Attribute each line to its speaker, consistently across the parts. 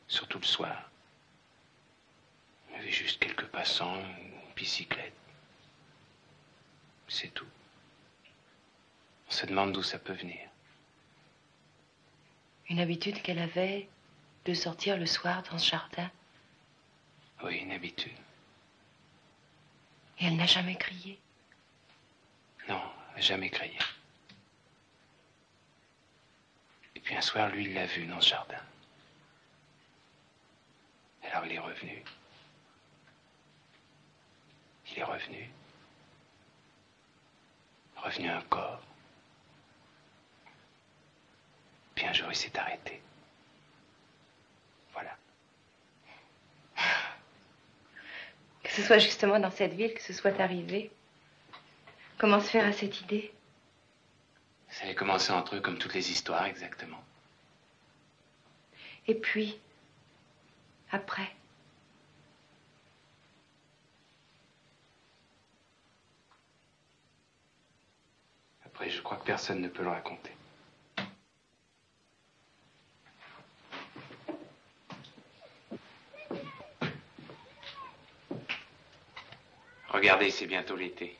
Speaker 1: Surtout le soir. Il y avait juste quelques passants, une bicyclette. C'est tout. On se demande d'où ça peut venir.
Speaker 2: Une habitude qu'elle avait de sortir le soir dans ce jardin.
Speaker 1: Oui, une habitude.
Speaker 2: Et elle n'a jamais crié.
Speaker 1: Non, elle n'a jamais crié. Et puis un soir, lui, il l'a vue dans ce jardin. Alors il est revenu. Il est revenu. Revenu un corps. Puis un jour, il s'est arrêté. Voilà.
Speaker 2: Que ce soit justement dans cette ville que ce soit arrivé. Comment se faire à cette idée?
Speaker 1: Ça avait commencé entre eux comme toutes les histoires, exactement.
Speaker 2: Et puis, après?
Speaker 1: Après, je crois que personne ne peut le raconter. Regardez, c'est bientôt l'été.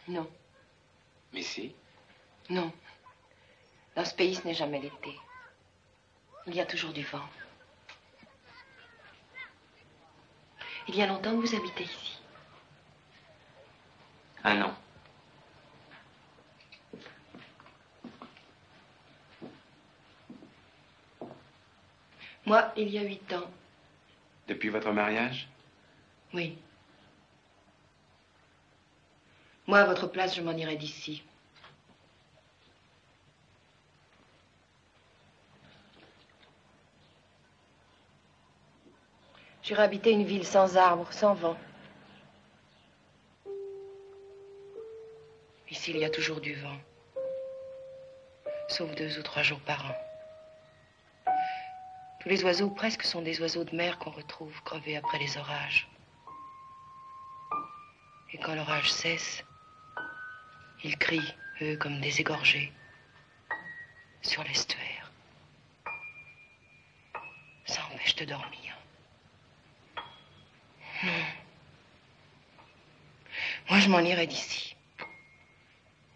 Speaker 2: Non.
Speaker 1: Mais si.
Speaker 2: Non. Dans ce pays, ce n'est jamais l'été. Il y a toujours du vent. Il y a longtemps que vous habitez ici.
Speaker 1: Un an.
Speaker 2: Moi, il y a 8 ans.
Speaker 1: Depuis votre mariage?
Speaker 2: Oui. Moi, à votre place, je m'en irais d'ici. J'irais habiter une ville sans arbres, sans vent. Ici, il y a toujours du vent. Sauf 2 ou 3 jours par an. Tous les oiseaux, presque, sont des oiseaux de mer qu'on retrouve crevés après les orages. Et quand l'orage cesse, ils crient, eux, comme des égorgés, sur l'estuaire. Ça empêche de dormir. Non. Moi, je m'en irais d'ici.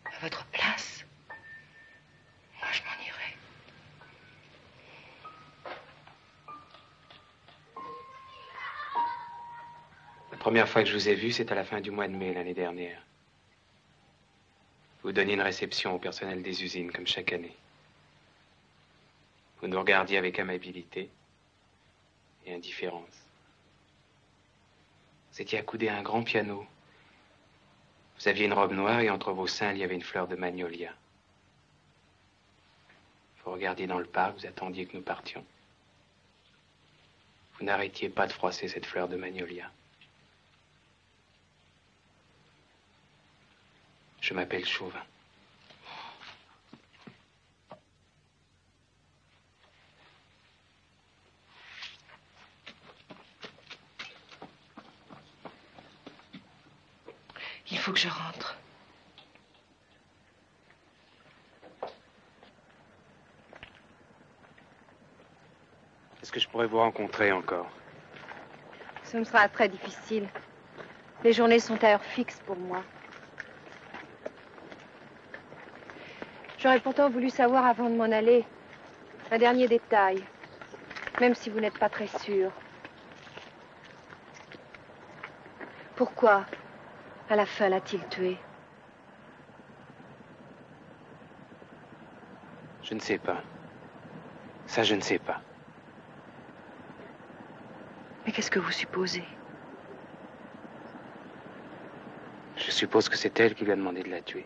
Speaker 2: À votre place, moi, je m'en irais.
Speaker 1: La première fois que je vous ai vu, c'est à la fin du mois de mai l'année dernière. Vous donniez une réception au personnel des usines, comme chaque année. Vous nous regardiez avec amabilité et indifférence. Vous étiez accoudé à un grand piano. Vous aviez une robe noire et entre vos seins, il y avait une fleur de magnolia. Vous regardiez dans le parc, vous attendiez que nous partions. Vous n'arrêtiez pas de froisser cette fleur de magnolia. Je m'appelle Chauvin.
Speaker 2: Il faut que je rentre.
Speaker 1: Est-ce que je pourrais vous rencontrer encore?
Speaker 3: Ce me sera très difficile. Les journées sont à heure fixe pour moi. J'aurais pourtant voulu savoir avant de m'en aller un dernier détail, même si vous n'êtes pas très sûr. Pourquoi, à la fin, l'a-t-il tué?
Speaker 1: Je ne sais pas. Ça, je ne sais pas.
Speaker 2: Mais qu'est-ce que vous supposez?
Speaker 1: Je suppose que c'est elle qui lui a demandé de la tuer.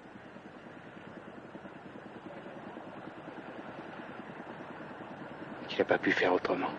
Speaker 1: Qu'il n'a pas pu faire autrement.